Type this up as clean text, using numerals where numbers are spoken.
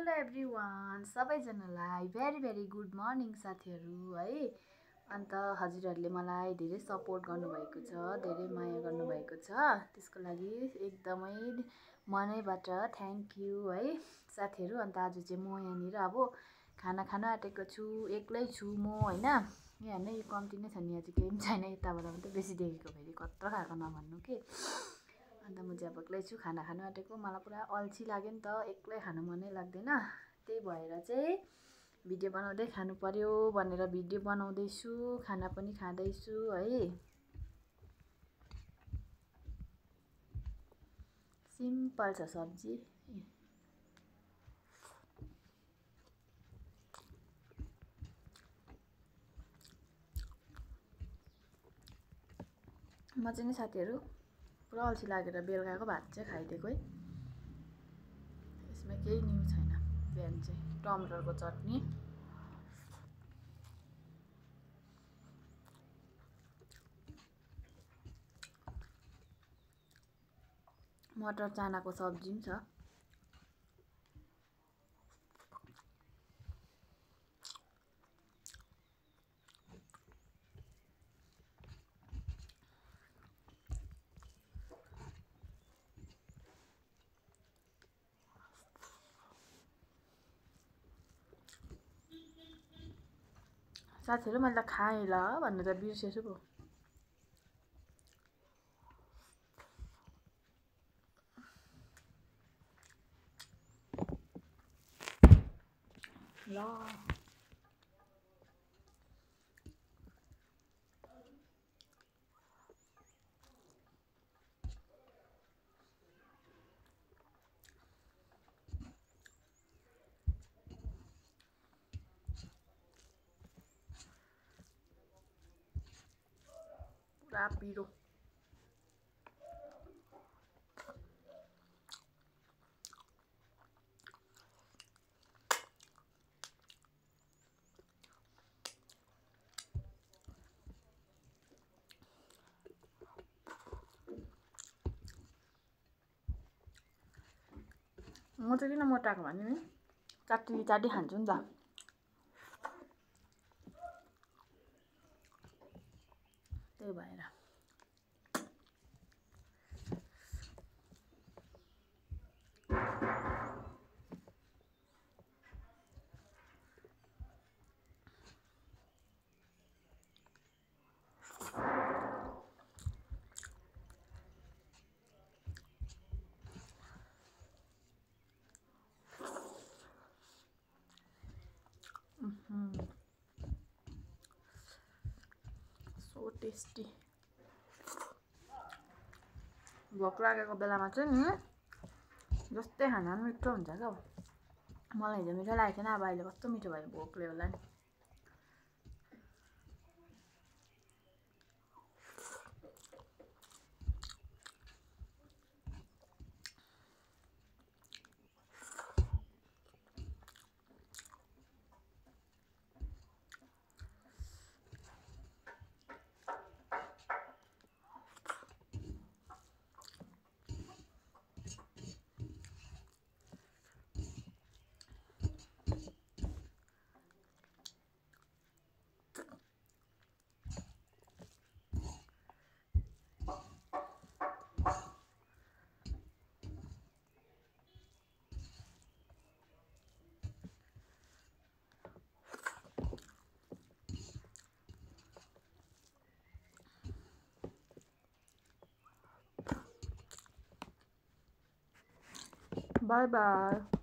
Hello everyone, सबैजनालाई very good morning साथीहरू है। अन्त हजुरहरूले मलाई धेरै सपोर्ट गर्नुभएको छ, धेरै माया गर्नुभएको छ, त्यसको लागि एकदमै मनैबाट थ्याङ्क यू है साथीहरू। अन्त आज चाहिँ म यहाँनिर अब खाना खान आँटेको छु, एक्लै छु म होइन। यहाँ होइन, यो कम्ती नै छ नि, यहाँ चाहिँ केही पनि छैन, यताबाट मात्रै बेसी देखेको, फेरि कत्रो खाएको नभन्नु के। अन्त म चाहिँ अब एक्लै छु, खाना खानु आँटेको। मलाई पुरा अल्छी लाग्यो नि त, एक्लै खानु मनै लाग्दैन। त्यही भएर चाहिँ भिडियो बनाउँदै खानु पर्यो भनेर भिडियो बनाउँदैछु, खाना पनि खाँदैछु है। सिम्पल छ सब्जी। म चाहिँ नि साथीहरू पुरा अल्छी लागेर बेलुकाको भात चाहिँ खाइदिएको है। यसमा केही न्यु छैन। बिहान चाहिँ टमाटरको चटनी, मटर चानाको सब्जी पनि छ। साथीहरू मैले त खाएँ ल भन्नु त बिर्सेछु पो। ल पुरा पिरो। म चाहिँ किन मोटाएको भने नि, चाटी खान्छु नि त, त्यही भएर। So tasty. भोक लागेको बेलामा चाहिँ नि जस्तै खाना पनि मिठो हुन्छ क्या। मलाई हिजो मिठो लागेको थिएन, अब अहिले कस्तो मिठो भयो, भोकले होला नि। Bye bye.